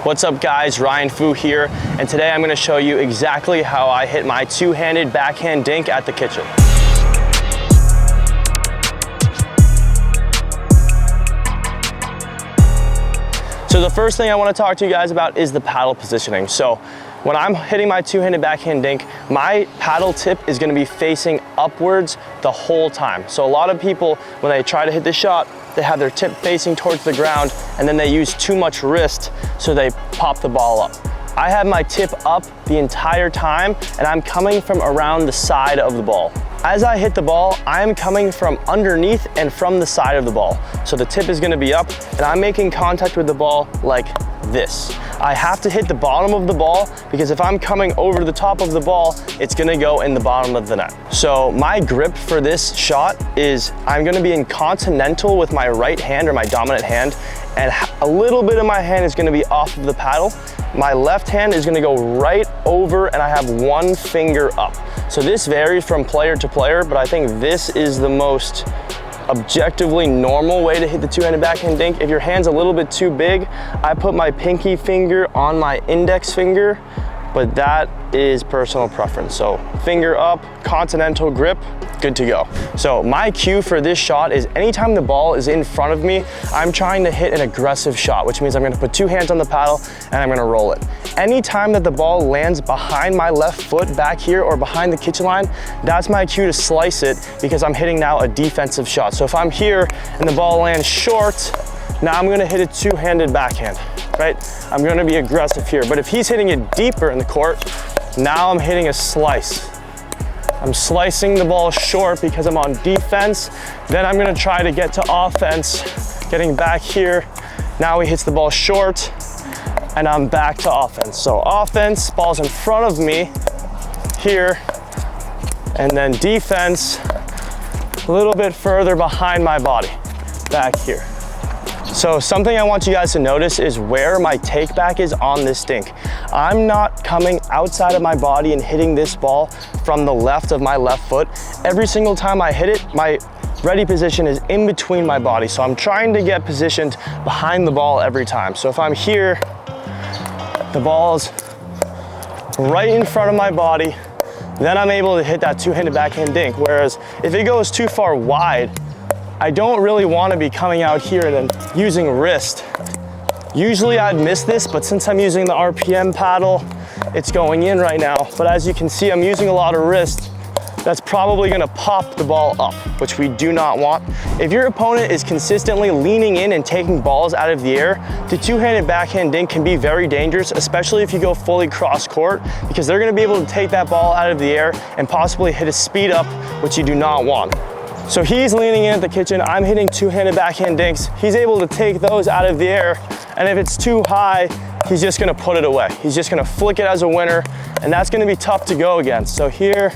What's up guys, Ryan Fu here, and today I'm going to show you exactly how I hit my two-handed backhand dink at the kitchen. So the first thing I want to talk to you guys about is the paddle positioning. So when I'm hitting my two-handed backhand dink, my paddle tip is going to be facing upwards the whole time. So a lot of people, when they try to hit the shot, they have their tip facing towards the ground and then they use too much wrist, so they pop the ball up. I have my tip up the entire time and I'm coming from around the side of the ball. As I hit the ball, I'm coming from underneath and from the side of the ball. So the tip is gonna be up and I'm making contact with the ball like this. I have to hit the bottom of the ball because if I'm coming over the top of the ball, it's gonna go in the bottom of the net. So my grip for this shot is I'm gonna be in continental with my right hand or my dominant hand, and a little bit of my hand is gonna be off of the paddle. My left hand is gonna go right over and I have one finger up. So this varies from player to player, but I think this is the most objectively normal way to hit the two-handed backhand dink. If your hand's a little bit too big, I put my pinky finger on my index finger, but that is personal preference. So finger up, continental grip, good to go. So my cue for this shot is anytime the ball is in front of me, I'm trying to hit an aggressive shot, which means I'm gonna put two hands on the paddle and I'm gonna roll it. Anytime that the ball lands behind my left foot back here or behind the kitchen line, that's my cue to slice it because I'm hitting now a defensive shot. So if I'm here and the ball lands short, now I'm gonna hit a two-handed backhand, right? I'm gonna be aggressive here. But if he's hitting it deeper in the court, now I'm hitting a slice. I'm slicing the ball short because I'm on defense. Then I'm gonna try to get to offense, getting back here. Now he hits the ball short and I'm back to offense. So offense, ball's in front of me here, and then defense, a little bit further behind my body, back here. So something I want you guys to notice is where my take back is on this dink. I'm not coming outside of my body and hitting this ball from the left of my left foot. Every single time I hit it, my ready position is in between my body. So I'm trying to get positioned behind the ball every time. So if I'm here, the ball's right in front of my body, then I'm able to hit that two-handed backhand dink. Whereas if it goes too far wide, I don't really want to be coming out here and then using wrist. Usually I'd miss this, but since I'm using the RPM paddle, it's going in right now. But as you can see, I'm using a lot of wrist. That's probably gonna pop the ball up, which we do not want. If your opponent is consistently leaning in and taking balls out of the air, the two-handed backhand dink can be very dangerous, especially if you go fully cross court, because they're gonna be able to take that ball out of the air and possibly hit a speed up, which you do not want. So he's leaning in at the kitchen, I'm hitting two-handed backhand dinks. He's able to take those out of the air, and if it's too high, he's just gonna put it away. He's just gonna flick it as a winner, and that's gonna be tough to go against. So here,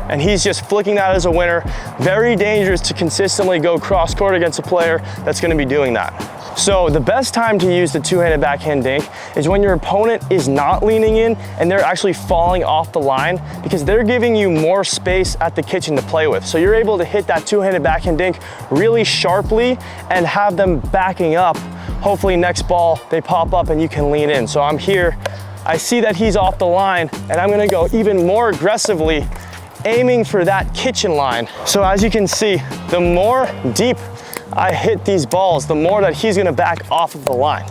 and he's just flicking that as a winner. Very dangerous to consistently go cross court against a player that's gonna be doing that. So the best time to use the two-handed backhand dink is when your opponent is not leaning in and they're actually falling off the line, because they're giving you more space at the kitchen to play with. So you're able to hit that two-handed backhand dink really sharply and have them backing up. Hopefully next ball, they pop up and you can lean in. So I'm here, I see that he's off the line and I'm gonna go even more aggressively, aiming for that kitchen line. So as you can see, the more deep I hit these balls, the more that he's gonna back off of the line.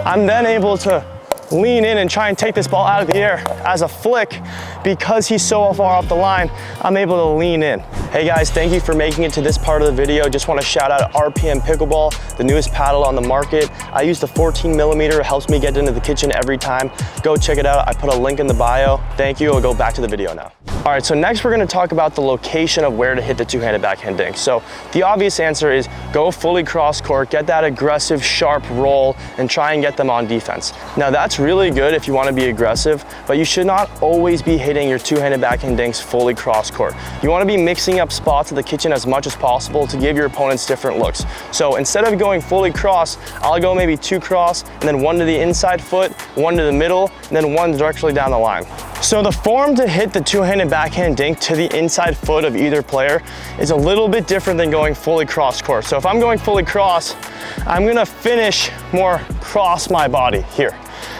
I'm then able to lean in and try and take this ball out of the air as a flick. Because he's so far off the line, I'm able to lean in. Hey guys, thank you for making it to this part of the video. Just want to shout out RPM Pickleball, the newest paddle on the market. I use the 14 millimeter, it helps me get into the kitchen every time. Go check it out, I put a link in the bio. Thank you, I'll go back to the video now. All right, so next we're gonna talk about the location of where to hit the two-handed backhand dink. So the obvious answer is go fully cross court, get that aggressive, sharp roll, and try and get them on defense. Now that's really good if you wanna be aggressive, but you should not always be hitting your two-handed backhand dinks fully cross court. You wanna be mixing up spots at the kitchen as much as possible to give your opponents different looks. So instead of going fully cross, I'll go maybe two cross, and then one to the inside foot, one to the middle, and then one directly down the line. So the form to hit the two-handed backhand dink to the inside foot of either player is a little bit different than going fully cross court. So if I'm going fully cross, I'm gonna finish more cross my body here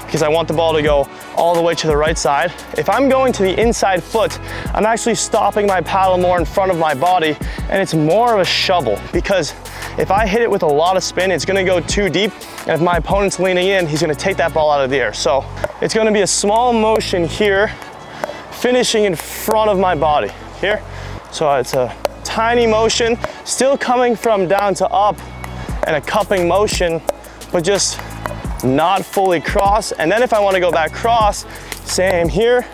because I want the ball to go all the way to the right side. If I'm going to the inside foot, I'm actually stopping my paddle more in front of my body, and it's more of a shovel because if I hit it with a lot of spin, it's gonna go too deep, and if my opponent's leaning in, he's gonna take that ball out of the air. So it's gonna be a small motion here, finishing in front of my body here. So it's a tiny motion, still coming from down to up, and a cupping motion, but just not fully cross. And then if I want to go back cross, same here.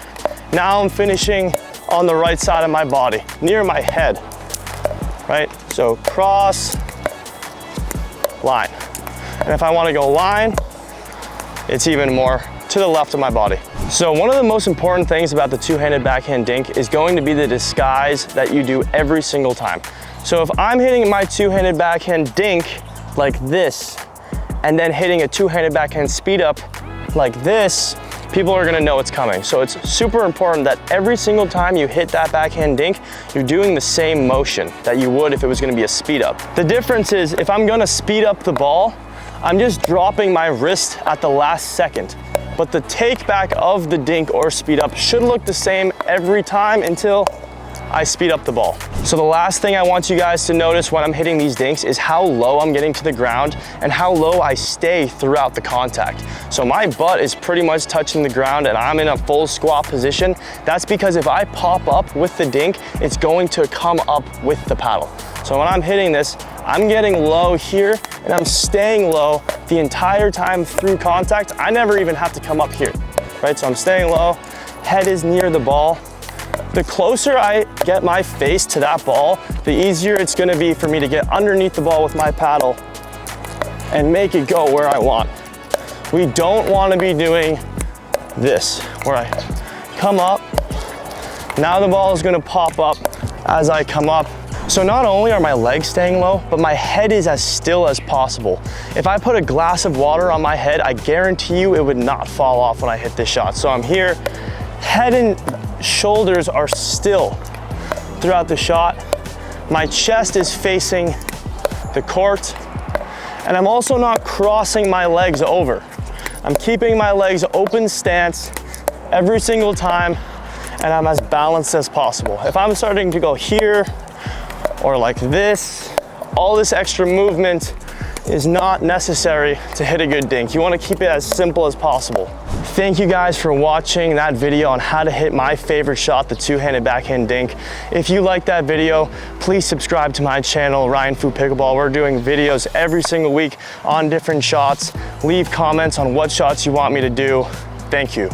Now I'm finishing on the right side of my body, near my head, right? So cross, line. And if I want to go line, it's even more to the left of my body. So one of the most important things about the two-handed backhand dink is going to be the disguise that you do every single time. So if I'm hitting my two-handed backhand dink like this, and then hitting a two-handed backhand speed up like this, people are gonna know it's coming. So it's super important that every single time you hit that backhand dink, you're doing the same motion that you would if it was gonna be a speed up. The difference is if I'm gonna speed up the ball, I'm just dropping my wrist at the last second. But the take back of the dink or speed up should look the same every time until I speed up the ball. So the last thing I want you guys to notice when I'm hitting these dinks is how low I'm getting to the ground and how low I stay throughout the contact. So my butt is pretty much touching the ground and I'm in a full squat position. That's because if I pop up with the dink, it's going to come up with the paddle. So when I'm hitting this, I'm getting low here and I'm staying low the entire time through contact. I never even have to come up here, right? So I'm staying low, head is near the ball. The closer I get my face to that ball, the easier it's gonna be for me to get underneath the ball with my paddle and make it go where I want. We don't wanna be doing this, where I come up, now the ball is gonna pop up as I come up. So not only are my legs staying low, but my head is as still as possible. If I put a glass of water on my head, I guarantee you it would not fall off when I hit this shot. So I'm here, head and shoulders are still throughout the shot. My chest is facing the court, and I'm also not crossing my legs over. I'm keeping my legs open stance every single time, and I'm as balanced as possible. If I'm starting to go here or like this, all this extra movement is not necessary to hit a good dink. You want to keep it as simple as possible. Thank you guys for watching that video on how to hit my favorite shot, the two-handed backhand dink. If you like that video, please subscribe to my channel, Ryan Fu Pickleball. We're doing videos every single week on different shots. Leave comments on what shots you want me to do. Thank you.